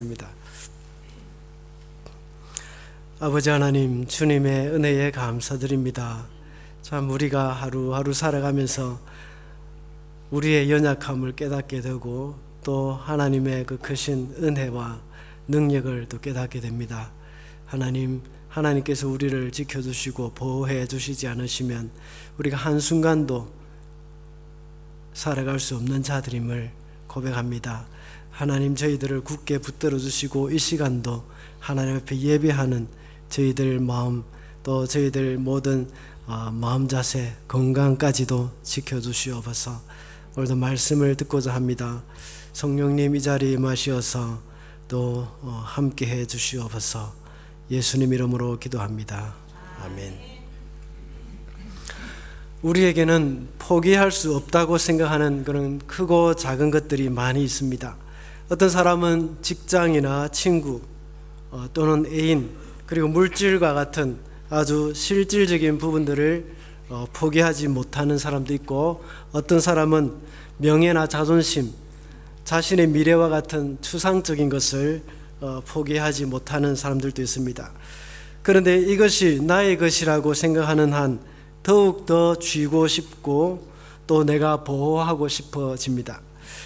입니다. 아버지 하나님, 주님의 은혜에 감사드립니다. 참 우리가 하루하루 살아가면서 우리의 연약함을 깨닫게 되고 또 하나님의 그 크신 은혜와 능력을 또 깨닫게 됩니다. 하나님께서 우리를 지켜주시고 보호해 주시지 않으시면 우리가 한순간도 살아갈 수 없는 자들임을 고백합니다. 하나님, 저희들을 굳게 붙들어 주시고 이 시간도 하나님 앞에 예배하는 저희들 마음, 또 저희들 모든 마음 자세, 건강까지도 지켜주시옵소서. 오늘도 말씀을 듣고자 합니다. 성령님 이 자리에 임하시어서 또 함께 해 주시옵소서. 예수님 이름으로 기도합니다. 아멘. 우리에게는 포기할 수 없다고 생각하는 그런 크고 작은 것들이 많이 있습니다. 어떤 사람은 직장이나 친구 또는 애인, 그리고 물질과 같은 아주 실질적인 부분들을 포기하지 못하는 사람도 있고, 어떤 사람은 명예나 자존심, 자신의 미래와 같은 추상적인 것을 포기하지 못하는 사람들도 있습니다. 그런데 이것이 나의 것이라고 생각하는 한 더욱 더 쥐고 싶고 또 내가 보호하고 싶어집니다.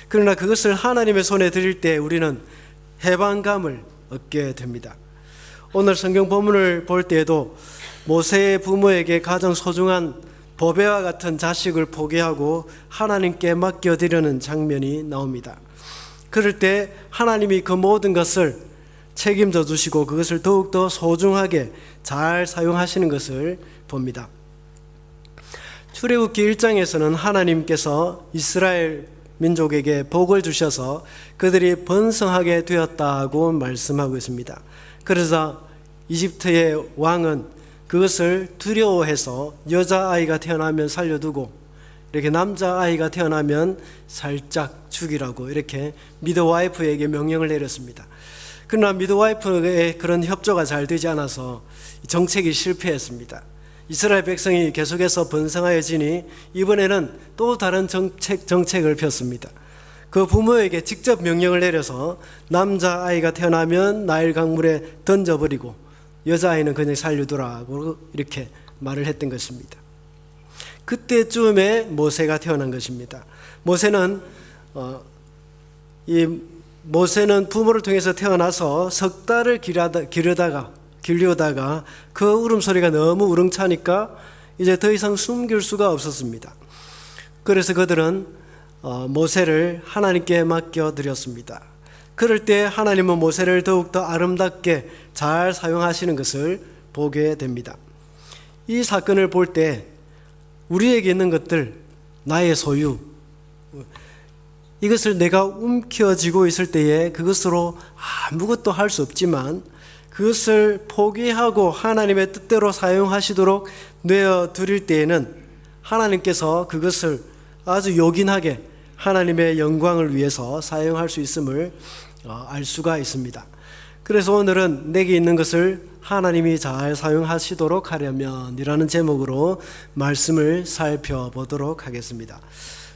그러나 그것을 하나님의 손에 드릴 때 우리는 해방감을 얻게 됩니다. 오늘 성경 본문을 볼 때에도 모세의 부모에게 가장 소중한 보배와 같은 자식을 포기하고 하나님께 맡겨드리는 장면이 나옵니다. 그럴 때 하나님이 그 모든 것을 책임져 주시고 그것을 더욱더 소중하게 잘 사용하시는 것을 봅니다. 출애굽기 1장에서는 하나님께서 이스라엘 민족에게 복을 주셔서 그들이 번성하게 되었다고 말씀하고 있습니다. 그래서 이집트의 왕은 그것을 두려워해서 여자아이가 태어나면 살려두고 이렇게 남자아이가 태어나면 살짝 죽이라고 이렇게 미드와이프에게 명령을 내렸습니다. 그러나 미드와이프의 그런 협조가 잘 되지 않아서 정책이 실패했습니다. 이스라엘 백성이 계속해서 번성하여지니 이번에는 또 다른 정책을 폈습니다. 그 부모에게 직접 명령을 내려서 남자아이가 태어나면 나일 강물에 던져버리고 여자아이는 그냥 살려두라고 이렇게 말을 했던 것입니다. 그때쯤에 모세가 태어난 것입니다. 모세는 부모를 통해서 태어나서 석 달을 기르다가 그 울음소리가 너무 우렁차니까 이제 더 이상 숨길 수가 없었습니다. 그래서 그들은 모세를 하나님께 맡겨드렸습니다. 그럴 때 하나님은 모세를 더욱더 아름답게 잘 사용하시는 것을 보게 됩니다. 이 사건을 볼 때 우리에게 있는 것들, 나의 소유, 이것을 내가 움켜쥐고 있을 때에 그것으로 아무것도 할 수 없지만 그것을 포기하고 하나님의 뜻대로 사용하시도록 내어드릴 때에는 하나님께서 그것을 아주 요긴하게 하나님의 영광을 위해서 사용할 수 있음을 알 수가 있습니다. 그래서 오늘은 내게 있는 것을 하나님이 잘 사용하시도록 하려면 이라는 제목으로 말씀을 살펴보도록 하겠습니다.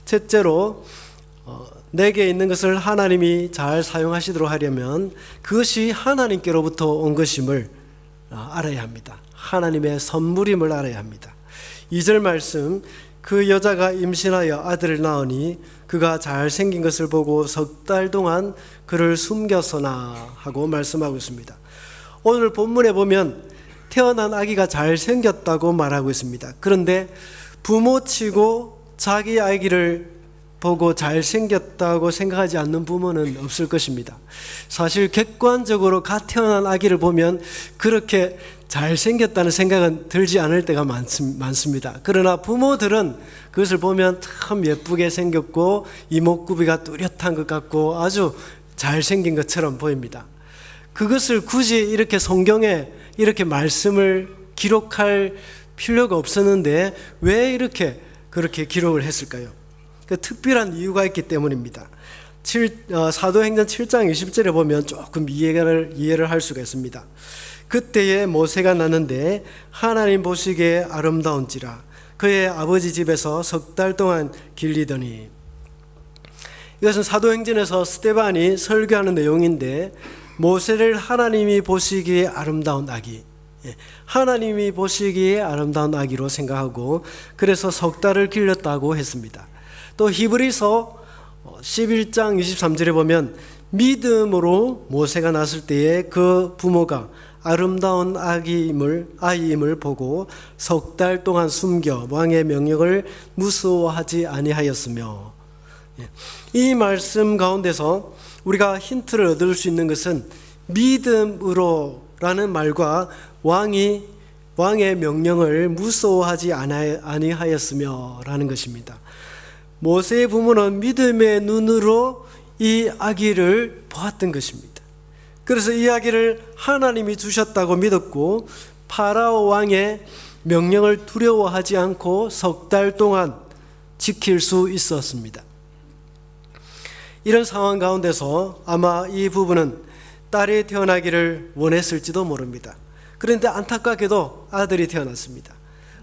첫째로 내게 있는 것을 하나님이 잘 사용하시도록 하려면 그것이 하나님께로부터 온 것임을 알아야 합니다. 하나님의 선물임을 알아야 합니다. 2절 말씀, 그 여자가 임신하여 아들을 낳으니 그가 잘생긴 것을 보고 석 달 동안 그를 숨겼으나 하고 말씀하고 있습니다. 오늘 본문에 보면 태어난 아기가 잘생겼다고 말하고 있습니다. 그런데 부모치고 자기 아기를 보고 잘생겼다고 생각하지 않는 부모는 없을 것입니다. 사실 객관적으로 갓 태어난 아기를 보면 그렇게 잘생겼다는 생각은 들지 않을 때가 많습니다. 그러나 부모들은 그것을 보면 참 예쁘게 생겼고 이목구비가 뚜렷한 것 같고 아주 잘생긴 것처럼 보입니다. 그것을 굳이 이렇게 성경에 이렇게 말씀을 기록할 필요가 없었는데 왜 그렇게 기록을 했을까요? 그 특별한 이유가 있기 때문입니다. 사도행전 7장 20절에 보면 조금 이해를 할 수가 있습니다. 그때에 모세가 났는데 하나님 보시기에 아름다운지라 그의 아버지 집에서 석 달 동안 길리더니, 이것은 사도행전에서 스데반이 설교하는 내용인데 모세를 하나님이 보시기에 아름다운 아기, 하나님이 보시기에 아름다운 아기로 생각하고 그래서 석 달을 길렀다고 했습니다. 또 히브리서 11장 23절에 보면 믿음으로 모세가 낳았을 때에 그 부모가 아름다운 아이임을 보고 석 달 동안 숨겨 왕의 명령을 무서워하지 아니하였으며, 이 말씀 가운데서 우리가 힌트를 얻을 수 있는 것은 믿음으로라는 말과 왕의 명령을 무서워하지 아니하였으며 라는 것입니다. 모세의 부모는 믿음의 눈으로 이 아기를 보았던 것입니다. 그래서 이 아기를 하나님이 주셨다고 믿었고 파라오 왕의 명령을 두려워하지 않고 석 달 동안 지킬 수 있었습니다. 이런 상황 가운데서 아마 이 부부는 딸이 태어나기를 원했을지도 모릅니다. 그런데 안타깝게도 아들이 태어났습니다.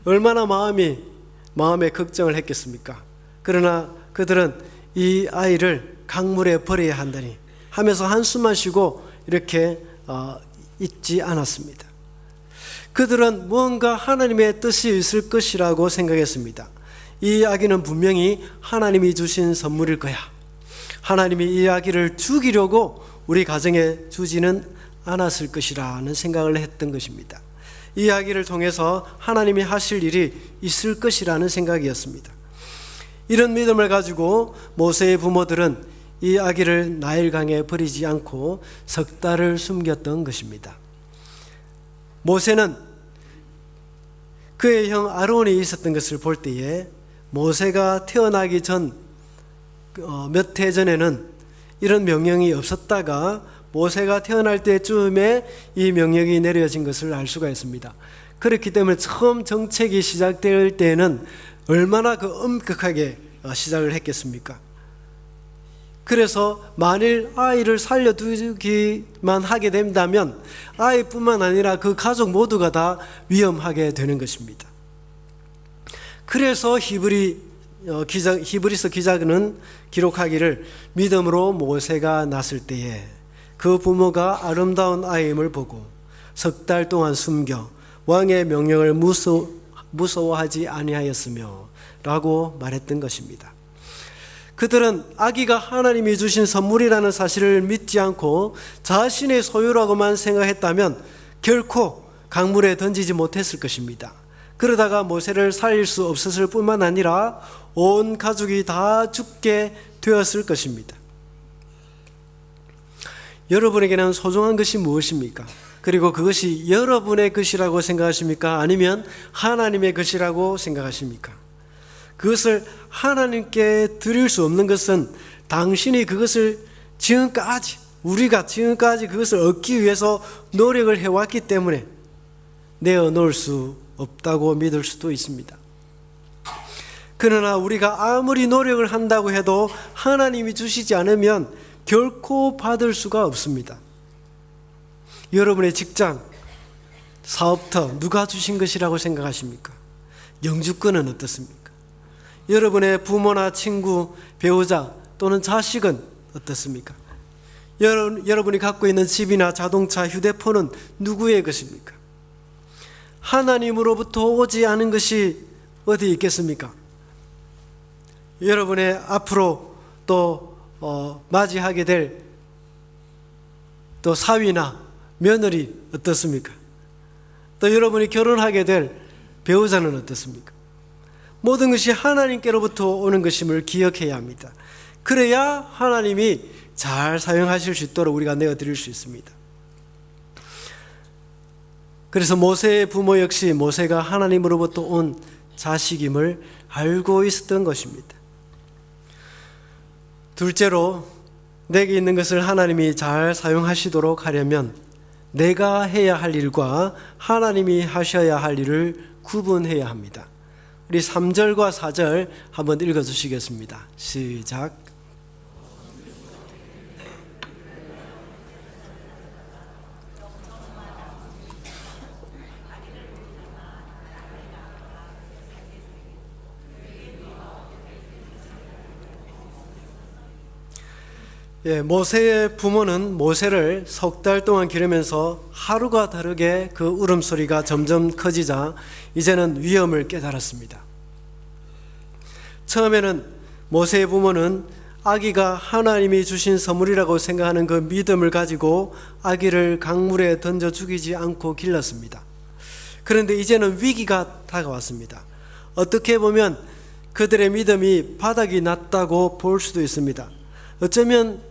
얼마나 마음에 걱정을 했겠습니까? 그러나 그들은 이 아이를 강물에 버려야 한다니 하면서 한숨만 쉬고 이렇게 잊지 않았습니다. 그들은 무언가 하나님의 뜻이 있을 것이라고 생각했습니다. 이 아기는 분명히 하나님이 주신 선물일 거야. 하나님이 이 아기를 죽이려고 우리 가정에 주지는 않았을 것이라는 생각을 했던 것입니다. 이 아기를 통해서 하나님이 하실 일이 있을 것이라는 생각이었습니다. 이런 믿음을 가지고 모세의 부모들은 이 아기를 나일강에 버리지 않고 석 달을 숨겼던 것입니다. 모세는 그의 형 아론이 있었던 것을 볼 때에 모세가 태어나기 전 몇 해 전에는 이런 명령이 없었다가 모세가 태어날 때쯤에 이 명령이 내려진 것을 알 수가 있습니다. 그렇기 때문에 처음 정책이 시작될 때에는 얼마나 엄격하게 시작을 했겠습니까? 그래서 만일 아이를 살려두기만 하게 된다면 아이뿐만 아니라 그 가족 모두가 다 위험하게 되는 것입니다. 그래서 히브리서 기자는 기록하기를 믿음으로 모세가 낳았을 때에 그 부모가 아름다운 아이임을 보고 석 달 동안 숨겨 왕의 명령을 무서워하지 아니하였으며 라고 말했던 것입니다. 그들은 아기가 하나님이 주신 선물이라는 사실을 믿지 않고 자신의 소유라고만 생각했다면 결코 강물에 던지지 못했을 것입니다. 그러다가 모세를 살릴 수 없었을 뿐만 아니라 온 가족이 다 죽게 되었을 것입니다. 여러분에게는 소중한 것이 무엇입니까? 그리고 그것이 여러분의 것이라고 생각하십니까? 아니면 하나님의 것이라고 생각하십니까? 그것을 하나님께 드릴 수 없는 것은 당신이 그것을 우리가 지금까지 그것을 얻기 위해서 노력을 해왔기 때문에 내어놓을 수 없다고 믿을 수도 있습니다. 그러나 우리가 아무리 노력을 한다고 해도 하나님이 주시지 않으면 결코 받을 수가 없습니다. 여러분의 직장, 사업터 누가 주신 것이라고 생각하십니까? 영주권은 어떻습니까? 여러분의 부모나 친구, 배우자 또는 자식은 어떻습니까? 여러분이 갖고 있는 집이나 자동차, 휴대폰은 누구의 것입니까? 하나님으로부터 오지 않은 것이 어디 있겠습니까? 여러분의 앞으로 또 맞이하게 될 또 사위나 며느리 어떻습니까? 또 여러분이 결혼하게 될 배우자는 어떻습니까? 모든 것이 하나님께로부터 오는 것임을 기억해야 합니다. 그래야 하나님이 잘 사용하실 수 있도록 우리가 내어드릴 수 있습니다. 그래서 모세의 부모 역시 모세가 하나님으로부터 온 자식임을 알고 있었던 것입니다. 둘째로, 내게 있는 것을 하나님이 잘 사용하시도록 하려면 내가 해야 할 일과 하나님이 하셔야 할 일을 구분해야 합니다. 우리 3절과 4절 한번 읽어주시겠습니다. 시작. 모세의 부모는 모세를 3달 동안 기르면서 하루가 다르게 그 울음소리가 점점 커지자 이제는 위험을 깨달았습니다. 처음에는 모세의 부모는 아기가 하나님이 주신 선물이라고 생각하는 그 믿음을 가지고 아기를 강물에 던져 죽이지 않고 길렀습니다. 그런데 이제는 위기가 다가왔습니다. 어떻게 보면 그들의 믿음이 바닥이 났다고 볼 수도 있습니다. 어쩌면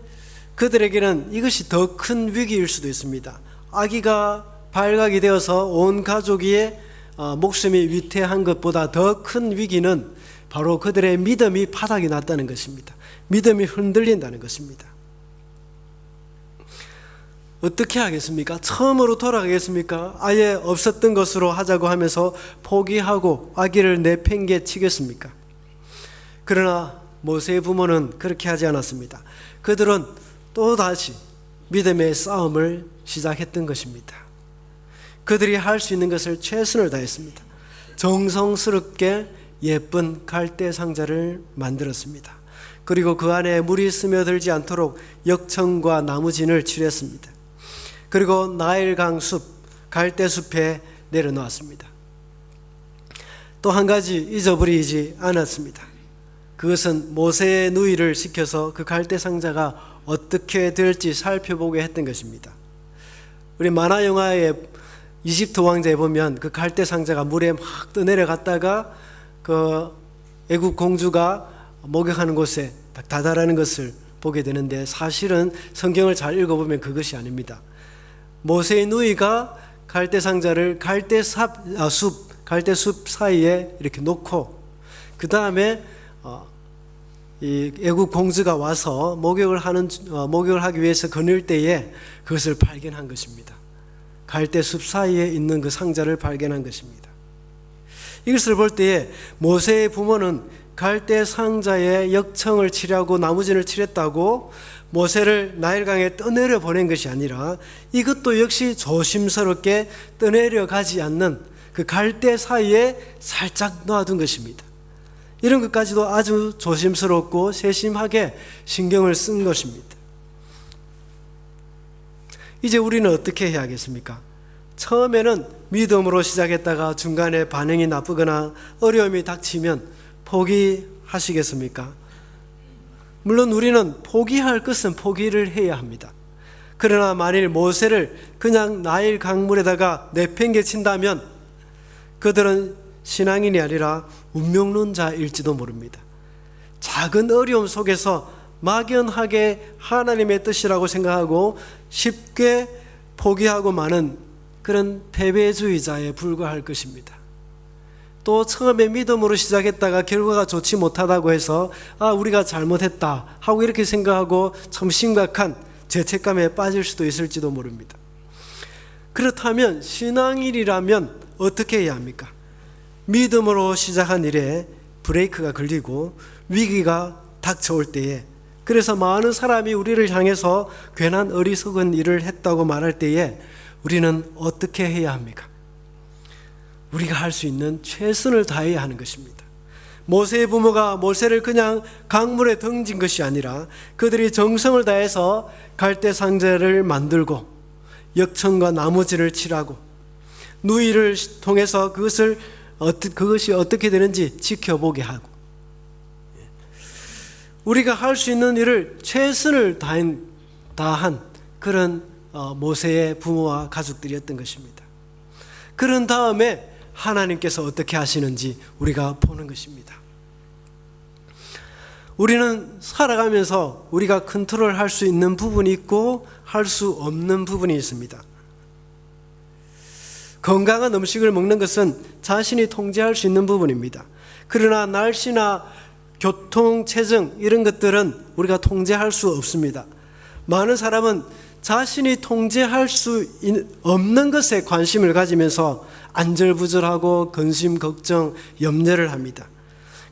그들에게는 이것이 더 큰 위기일 수도 있습니다. 아기가 발각이 되어서 온 가족의 목숨이 위태한 것보다 더 큰 위기는 바로 그들의 믿음이 바닥이 났다는 것입니다. 믿음이 흔들린다는 것입니다. 어떻게 하겠습니까? 처음으로 돌아가겠습니까? 아예 없었던 것으로 하자고 하면서 포기하고 아기를 내팽개치겠습니까? 그러나 모세의 부모는 그렇게 하지 않았습니다. 그들은 또다시 믿음의 싸움을 시작했던 것입니다. 그들이 할 수 있는 것을 최선을 다했습니다. 정성스럽게 예쁜 갈대 상자를 만들었습니다. 그리고 그 안에 물이 스며들지 않도록 역청과 나무진을 칠했습니다. 그리고 나일강 숲, 갈대 숲에 내려놓았습니다. 또 한 가지 잊어버리지 않았습니다. 그것은 모세의 누이를 시켜서 그 갈대 상자가 어떻게 될지 살펴보게 했던 것입니다. 우리 만화 영화의 이집트 왕자에 보면 그 갈대 상자가 물에 막 떠내려갔다가 그 애국 공주가 목욕하는 곳에 다다라는 것을 보게 되는데, 사실은 성경을 잘 읽어보면 그것이 아닙니다. 모세의 누이가 갈대 상자를 갈대 숲 사이에 이렇게 놓고 그 다음에 이 애국 공주가 와서 목욕을 하기 위해서 거닐 때에 그것을 발견한 것입니다. 갈대 숲 사이에 있는 그 상자를 발견한 것입니다. 이것을 볼 때에 모세의 부모는 갈대 상자에 역청을 칠하고 나무진을 칠했다고 모세를 나일강에 떠내려 보낸 것이 아니라 이것도 역시 조심스럽게 떠내려 가지 않는 그 갈대 사이에 살짝 놓아둔 것입니다. 이런 것까지도 아주 조심스럽고 세심하게 신경을 쓴 것입니다. 이제 우리는 어떻게 해야겠습니까? 처음에는 믿음으로 시작했다가 중간에 반응이 나쁘거나 어려움이 닥치면 포기하시겠습니까? 물론 우리는 포기할 것은 포기를 해야 합니다. 그러나 만일 모세를 그냥 나일 강물에다가 내팽개친다면 그들은 신앙인이 아니라 운명론자일지도 모릅니다. 작은 어려움 속에서 막연하게 하나님의 뜻이라고 생각하고 쉽게 포기하고 마는 그런 패배주의자에 불과할 것입니다. 또 처음에 믿음으로 시작했다가 결과가 좋지 못하다고 해서 우리가 잘못했다 하고 이렇게 생각하고 참 심각한 죄책감에 빠질 수도 있을지도 모릅니다. 그렇다면 신앙인이라면 어떻게 해야 합니까? 믿음으로 시작한 일에 브레이크가 걸리고 위기가 닥쳐올 때에, 그래서 많은 사람이 우리를 향해서 괜한 어리석은 일을 했다고 말할 때에 우리는 어떻게 해야 합니까? 우리가 할 수 있는 최선을 다해야 하는 것입니다. 모세의 부모가 모세를 그냥 강물에 던진 것이 아니라 그들이 정성을 다해서 갈대 상자를 만들고 역청과 나무진을 칠하고 누이를 통해서 그것이 어떻게 되는지 지켜보게 하고, 우리가 할 수 있는 일을 최선을 다한 그런 모세의 부모와 가족들이었던 것입니다. 그런 다음에 하나님께서 어떻게 하시는지 우리가 보는 것입니다. 우리는 살아가면서 우리가 컨트롤할 수 있는 부분이 있고 할 수 없는 부분이 있습니다. 건강한 음식을 먹는 것은 자신이 통제할 수 있는 부분입니다. 그러나 날씨나 교통, 체증 이런 것들은 우리가 통제할 수 없습니다. 많은 사람은 자신이 통제할 수 없는 것에 관심을 가지면서 안절부절하고 근심, 걱정, 염려를 합니다.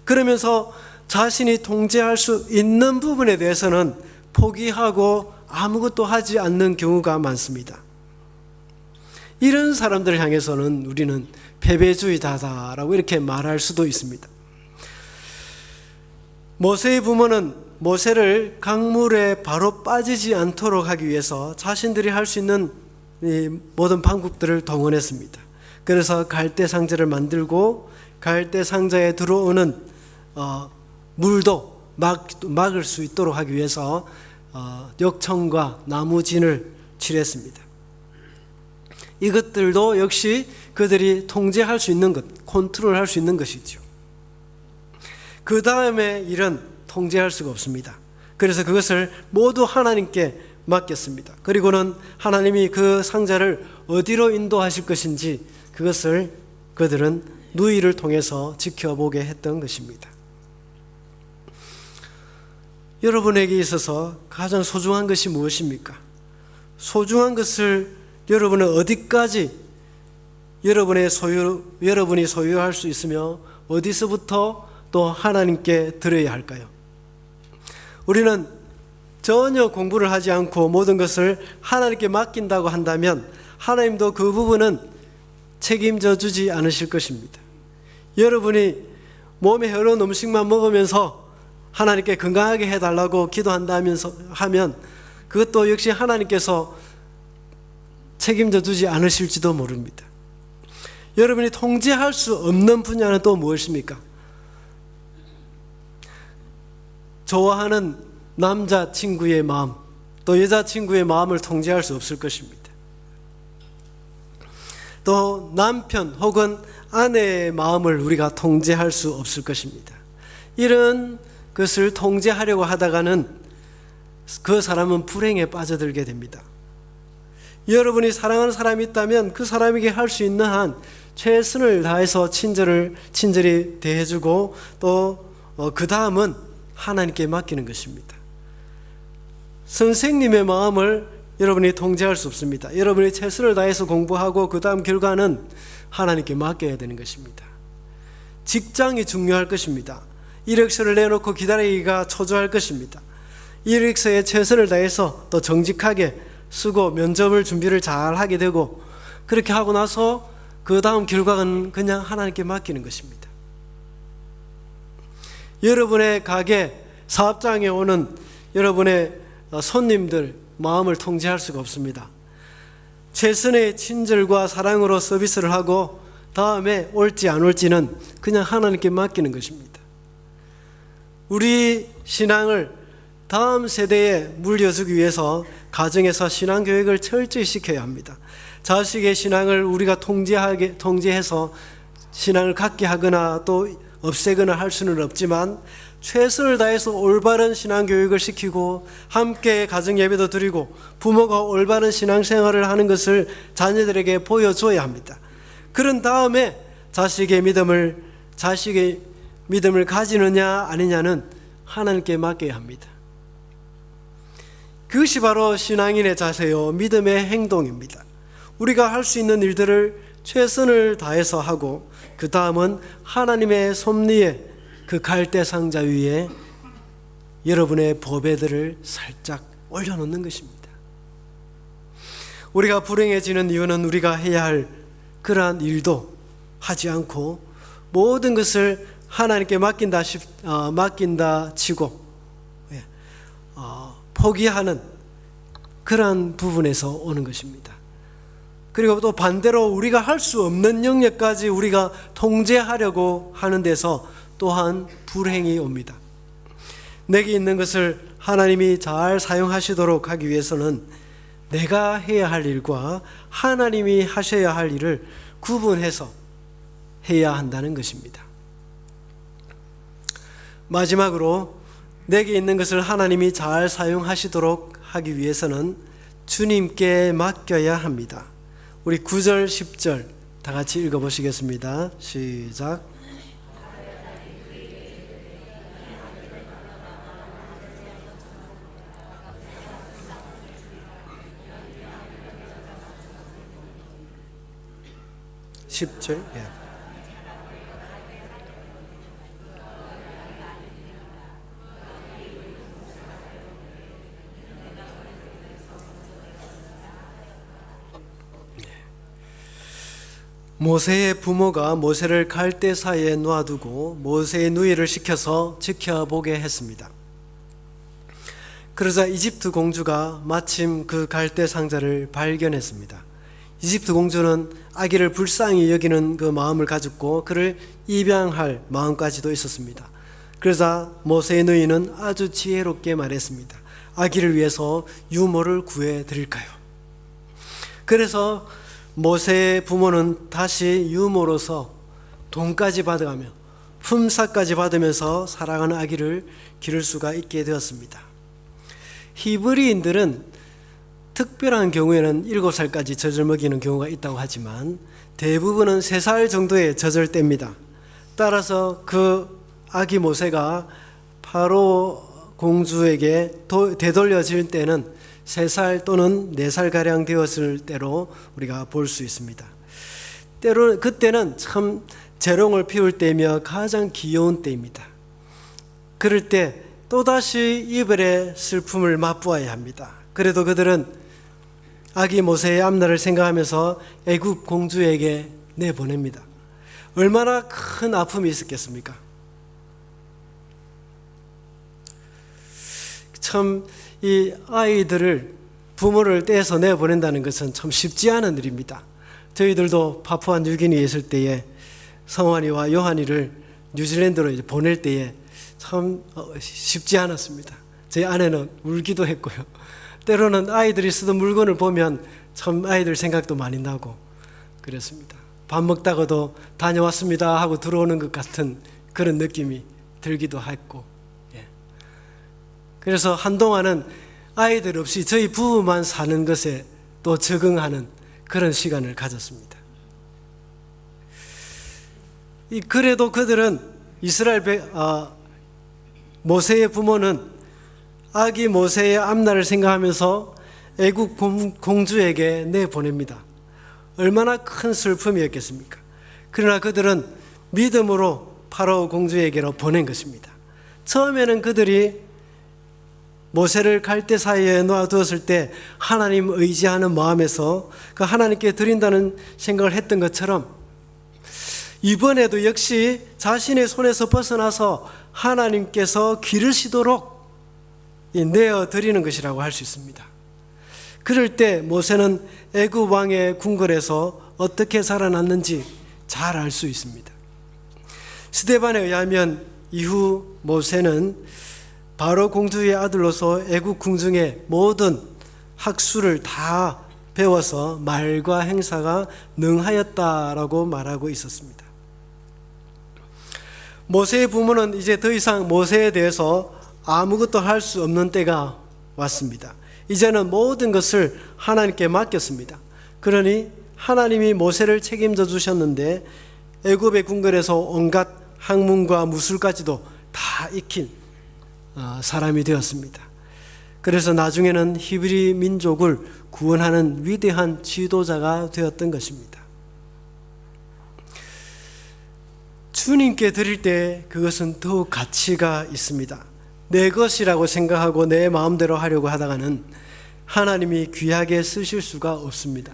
그러면서 자신이 통제할 수 있는 부분에 대해서는 포기하고 아무것도 하지 않는 경우가 많습니다. 이런 사람들을 향해서는 우리는 패배주의자다라고 이렇게 말할 수도 있습니다. 모세의 부모는 모세를 강물에 바로 빠지지 않도록 하기 위해서 자신들이 할 수 있는 이 모든 방법들을 동원했습니다. 그래서 갈대 상자를 만들고 갈대 상자에 들어오는 물도 막을 수 있도록 하기 위해서 역청과 나무진을 칠했습니다. 이것들도 역시 그들이 통제할 수 있는 것, 컨트롤할 수 있는 것이죠. 그 다음에 일은 통제할 수가 없습니다. 그래서 그것을 모두 하나님께 맡겼습니다. 그리고는 하나님이 그 상자를 어디로 인도하실 것인지 그것을 그들은 누이를 통해서 지켜보게 했던 것입니다. 여러분에게 있어서 가장 소중한 것이 무엇입니까? 소중한 것을 여러분은 어디까지 여러분이 소유할 수 있으며 어디서부터 또 하나님께 드려야 할까요? 우리는 전혀 공부를 하지 않고 모든 것을 하나님께 맡긴다고 한다면 하나님도 그 부분은 책임져 주지 않으실 것입니다. 여러분이 몸에 해로운 음식만 먹으면서 하나님께 건강하게 해달라고 기도한다면서 하면 그것도 역시 하나님께서 책임져 주지 않으실지도 모릅니다. 여러분이 통제할 수 없는 분야는 또 무엇입니까? 좋아하는 남자친구의 마음, 또 여자친구의 마음을 통제할 수 없을 것입니다. 또 남편 혹은 아내의 마음을 우리가 통제할 수 없을 것입니다. 이런 것을 통제하려고 하다가는 그 사람은 불행에 빠져들게 됩니다. 여러분이 사랑하는 사람이 있다면 그 사람에게 할 수 있는 한 최선을 다해서 친절히 대해주고 또 그 다음은 하나님께 맡기는 것입니다. 선생님의 마음을 여러분이 통제할 수 없습니다. 여러분이 최선을 다해서 공부하고 그 다음 결과는 하나님께 맡겨야 되는 것입니다. 직장이 중요할 것입니다. 이력서를 내놓고 기다리기가 초조할 것입니다. 이력서에 최선을 다해서 또 정직하게 쓰고 면접을 준비를 잘 하게 되고 그렇게 하고 나서 그 다음 결과는 그냥 하나님께 맡기는 것입니다. 여러분의 가게 사업장에 오는 여러분의 손님들 마음을 통제할 수가 없습니다. 최선의 친절과 사랑으로 서비스를 하고 다음에 올지 안 올지는 그냥 하나님께 맡기는 것입니다. 우리 신앙을 다음 세대에 물려주기 위해서 가정에서 신앙교육을 철저히 시켜야 합니다. 자식의 신앙을 우리가 통제해서 신앙을 갖게 하거나 또 없애거나 할 수는 없지만 최선을 다해서 올바른 신앙교육을 시키고 함께 가정예배도 드리고 부모가 올바른 신앙생활을 하는 것을 자녀들에게 보여줘야 합니다. 그런 다음에 자식의 믿음을 가지느냐 아니냐는 하나님께 맡겨야 합니다. 그것이 바로 신앙인의 자세요 믿음의 행동입니다. 우리가 할 수 있는 일들을 최선을 다해서 하고 그 다음은 하나님의 섭리에 그 갈대 상자 위에 여러분의 보배들을 살짝 올려놓는 것입니다. 우리가 불행해지는 이유는 우리가 해야 할 그러한 일도 하지 않고 모든 것을 하나님께 맡긴다 치고 포기하는 그러한 부분에서 오는 것입니다. 그리고 또 반대로 우리가 할 수 없는 영역까지 우리가 통제하려고 하는 데서 또한 불행이 옵니다. 내게 있는 것을 하나님이 잘 사용하시도록 하기 위해서는 내가 해야 할 일과 하나님이 하셔야 할 일을 구분해서 해야 한다는 것입니다. 마지막으로 내게 있는 것을 하나님이 잘 사용하시도록 하기 위해서는 주님께 맡겨야 합니다. 우리 9절 10절 다 같이 읽어보시겠습니다. 시작. 10절. 모세의 부모가 모세를 갈대 사이에 놔두고 모세의 누이를 시켜서 지켜보게 했습니다. 그러자 이집트 공주가 마침 그 갈대 상자를 발견했습니다. 이집트 공주는 아기를 불쌍히 여기는 그 마음을 가졌고 그를 입양할 마음까지도 있었습니다. 그러자 모세의 누이는 아주 지혜롭게 말했습니다. 아기를 위해서 유모를 구해 드릴까요? 그래서 모세의 부모는 다시 유모로서 돈까지 받아가며 품삯까지 받으면서 사랑하는 아기를 기를 수가 있게 되었습니다. 히브리인들은 특별한 경우에는 7살까지 젖을 먹이는 경우가 있다고 하지만 대부분은 3살 정도의 젖을 뗍니다. 따라서 그 아기 모세가 바로 공주에게 되돌려질 때는 3살 또는 4살가량 되었을 때로 우리가 볼 수 있습니다. 때로 그때는 참 재롱을 피울 때이며 가장 귀여운 때입니다. 그럴 때 또다시 이별의 슬픔을 맛보아야 합니다. 그래도 그들은 아기 모세의 앞날을 생각하면서 애굽 공주에게 내보냅니다. 얼마나 큰 아픔이 있었겠습니까? 참 이 아이들을 부모를 떼서 내보낸다는 것은 참 쉽지 않은 일입니다. 저희들도 파푸아 뉴기니에 있을 때에 성환이와 요한이를 뉴질랜드로 이제 보낼 때에 참 쉽지 않았습니다. 제 아내는 울기도 했고요. 때로는 아이들이 쓰던 물건을 보면 참 아이들 생각도 많이 나고 그랬습니다. 밥 먹다가도 다녀왔습니다 하고 들어오는 것 같은 그런 느낌이 들기도 했고, 그래서 한동안은 아이들 없이 저희 부부만 사는 것에 또 적응하는 그런 시간을 가졌습니다. 그래도 그들은 모세의 부모는 아기 모세의 앞날을 생각하면서 애굽 공주에게 내보냅니다. 얼마나 큰 슬픔이었겠습니까? 그러나 그들은 믿음으로 파라오 공주에게로 보낸 것입니다. 처음에는 그들이 모세를 갈대 사이에 놓아두었을 때 하나님 의지하는 마음에서 그 하나님께 드린다는 생각을 했던 것처럼 이번에도 역시 자신의 손에서 벗어나서 하나님께서 기르시도록 내어드리는 것이라고 할 수 있습니다. 그럴 때 모세는 애굽 왕의 궁궐에서 어떻게 살아났는지 잘 알 수 있습니다. 스데반에 의하면 이후 모세는 바로 공주의 아들로서 애굽 궁중의 모든 학술을 다 배워서 말과 행사가 능하였다라고 말하고 있었습니다. 모세의 부모는 이제 더 이상 모세에 대해서 아무것도 할 수 없는 때가 왔습니다. 이제는 모든 것을 하나님께 맡겼습니다. 그러니 하나님이 모세를 책임져 주셨는데 애굽의 궁궐에서 온갖 학문과 무술까지도 다 익힌 사람이 되었습니다. 그래서 나중에는 히브리 민족을 구원하는 위대한 지도자가 되었던 것입니다. 주님께 드릴 때 그것은 더욱 가치가 있습니다. 내 것이라고 생각하고 내 마음대로 하려고 하다가는 하나님이 귀하게 쓰실 수가 없습니다.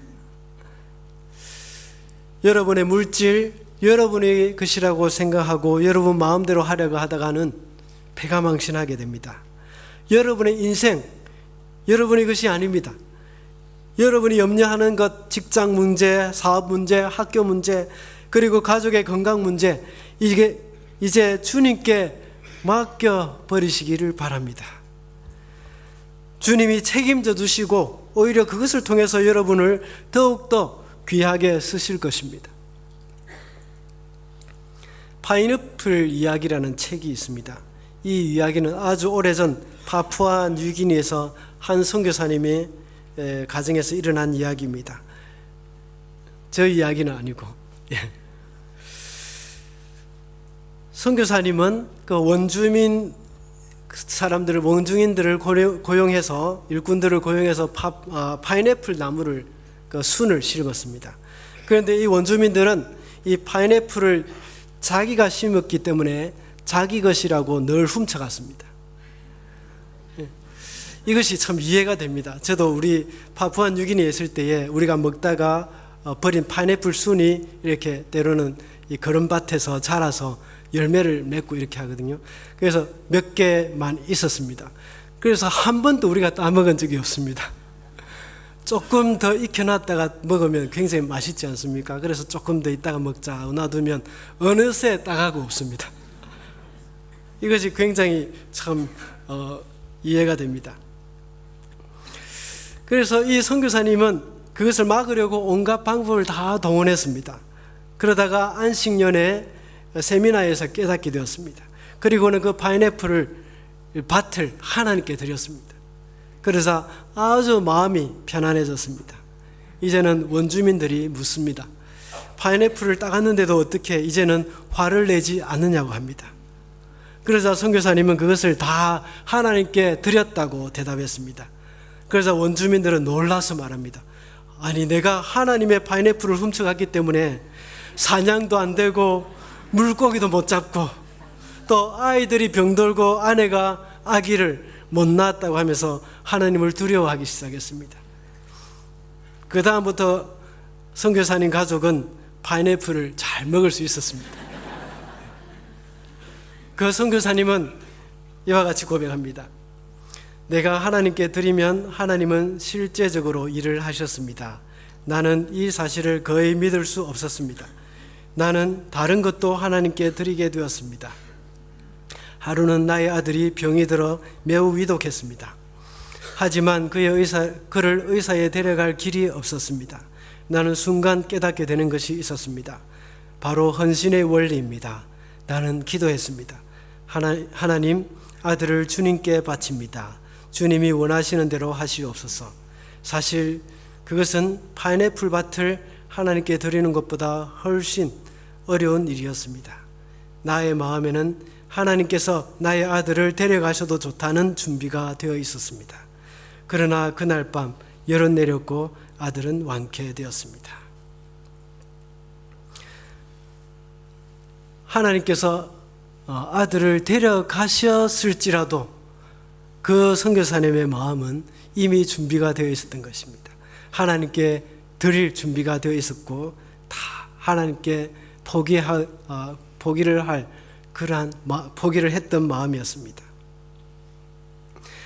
여러분의 물질, 여러분의 것이라고 생각하고 여러분 마음대로 하려고 하다가는 패가망신하게 됩니다. 여러분의 인생, 여러분의 것이 아닙니다. 여러분이 염려하는 것, 직장 문제, 사업 문제, 학교 문제, 그리고 가족의 건강 문제, 이게 이제 주님께 맡겨버리시기를 바랍니다. 주님이 책임져 주시고 오히려 그것을 통해서 여러분을 더욱더 귀하게 쓰실 것입니다. 파인애플 이야기라는 책이 있습니다. 이 이야기는 아주 오래전 파푸아 뉴기니에서 한 선교사님의 가정에서 일어난 이야기입니다. 저 이야기는 아니고, 선교사님은 그 원주민 사람들을, 원주민들을 고용해서, 일꾼들을 고용해서 파인애플 나무를, 그 순을 심었습니다. 그런데 이 원주민들은 이 파인애플을 자기가 심었기 때문에 자기 것이라고 늘 훔쳐갔습니다. 이것이 참 이해가 됩니다. 저도 우리 파푸아 뉴기니에 있을 때에 우리가 먹다가 버린 파인애플 순이 이렇게 때로는 이 거름밭에서 자라서 열매를 맺고 이렇게 하거든요. 그래서 몇 개만 있었습니다. 그래서 한 번도 우리가 따먹은 적이 없습니다. 조금 더 익혀놨다가 먹으면 굉장히 맛있지 않습니까? 그래서 조금 더 있다가 먹자 놔두면 어느새 따가고 없습니다. 이것이 굉장히 참 이해가 됩니다. 그래서 이 선교사님은 그것을 막으려고 온갖 방법을 다 동원했습니다. 그러다가 안식년에 세미나에서 깨닫게 되었습니다. 그리고는 그 파인애플을 밭을 하나님께 드렸습니다. 그래서 아주 마음이 편안해졌습니다. 이제는 원주민들이 묻습니다. 파인애플을 따갔는데도 어떻게 이제는 화를 내지 않느냐고 합니다. 그래서 선교사님은 그것을 다 하나님께 드렸다고 대답했습니다. 그래서 원주민들은 놀라서 말합니다. 아니, 내가 하나님의 파인애플을 훔쳐갔기 때문에 사냥도 안 되고 물고기도 못 잡고 또 아이들이 병들고 아내가 아기를 못 낳았다고 하면서 하나님을 두려워하기 시작했습니다. 그 다음부터 선교사님 가족은 파인애플을 잘 먹을 수 있었습니다. 그 선교사님은 이와 같이 고백합니다. 내가 하나님께 드리면 하나님은 실제적으로 일을 하셨습니다. 나는 이 사실을 거의 믿을 수 없었습니다. 나는 다른 것도 하나님께 드리게 되었습니다. 하루는 나의 아들이 병이 들어 매우 위독했습니다. 하지만 그를 의사에 데려갈 길이 없었습니다. 나는 순간 깨닫게 되는 것이 있었습니다. 바로 헌신의 원리입니다. 나는 기도했습니다. 하나님, 아들을 주님께 바칩니다. 주님이 원하시는 대로 하시옵소서. 사실 그것은 파인애플 밭을 하나님께 드리는 것보다 훨씬 어려운 일이었습니다. 나의 마음에는 하나님께서 나의 아들을 데려가셔도 좋다는 준비가 되어 있었습니다. 그러나 그날 밤 열은 내렸고 아들은 완쾌되었습니다. 하나님께서 아들을 데려가셨을지라도 그 선교사님의 마음은 이미 준비가 되어 있었던 것입니다. 하나님께 드릴 준비가 되어 있었고 다 하나님께 포기를 했던 마음이었습니다.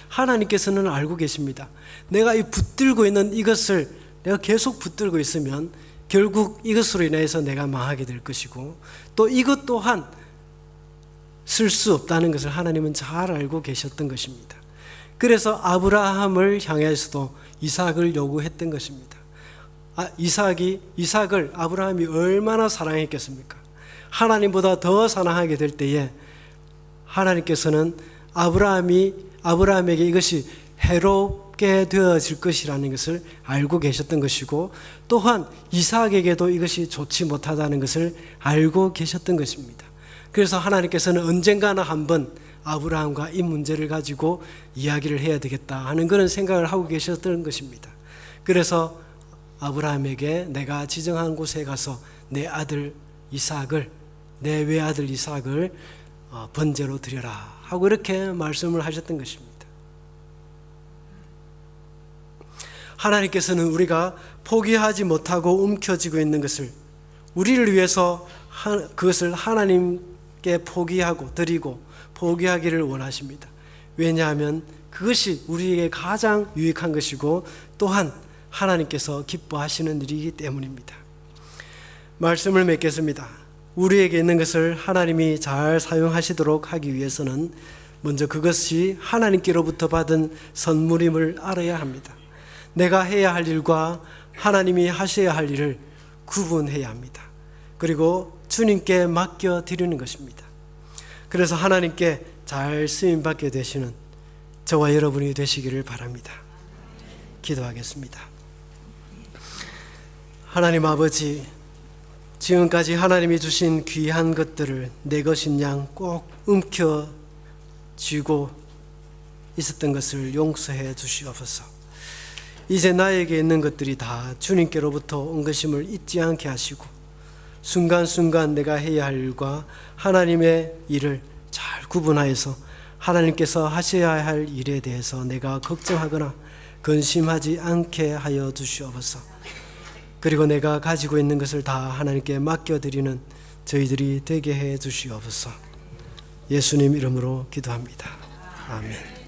하나님께서는 알고 계십니다. 내가 이 붙들고 있는 이것을 내가 계속 붙들고 있으면 결국 이것으로 인해서 내가 망하게 될 것이고 또 이것 또한 쓸 수 없다는 것을 하나님은 잘 알고 계셨던 것입니다. 그래서 아브라함을 향해서도 이삭을 요구했던 것입니다. 이삭을 아브라함이 얼마나 사랑했겠습니까? 하나님보다 더 사랑하게 될 때에 하나님께서는 아브라함에게 이것이 해롭게 되어질 것이라는 것을 알고 계셨던 것이고 또한 이삭에게도 이것이 좋지 못하다는 것을 알고 계셨던 것입니다. 그래서 하나님께서는 언젠가나 한번 아브라함과 이 문제를 가지고 이야기를 해야 되겠다 하는 그런 생각을 하고 계셨던 것입니다. 그래서 아브라함에게 내가 지정한 곳에 가서 내 외아들 이삭을 번제로 드려라 하고 이렇게 말씀을 하셨던 것입니다. 하나님께서는 우리가 포기하지 못하고 움켜쥐고 있는 것을 우리를 위해서 그것을 하나님께 포기하고 드리고 포기하기를 원하십니다. 왜냐하면 그것이 우리에게 가장 유익한 것이고 또한 하나님께서 기뻐하시는 일이기 때문입니다. 말씀을 맺겠습니다. 우리에게 있는 것을 하나님이 잘 사용하시도록 하기 위해서는 먼저 그것이 하나님께로부터 받은 선물임을 알아야 합니다. 내가 해야 할 일과 하나님이 하셔야 할 일을 구분해야 합니다. 그리고 주님께 맡겨드리는 것입니다. 그래서 하나님께 잘 쓰임받게 되시는 저와 여러분이 되시기를 바랍니다. 기도하겠습니다. 하나님 아버지, 지금까지 하나님이 주신 귀한 것들을 내 것인 양 꼭 움켜쥐고 있었던 것을 용서해 주시옵소서. 이제 나에게 있는 것들이 다 주님께로부터 온 것임을 잊지 않게 하시고 순간순간 내가 해야 할 일과 하나님의 일을 잘 구분하여서 하나님께서 하셔야 할 일에 대해서 내가 걱정하거나 근심하지 않게 하여 주시옵소서. 그리고 내가 가지고 있는 것을 다 하나님께 맡겨드리는 저희들이 되게 해 주시옵소서. 예수님 이름으로 기도합니다. 아멘.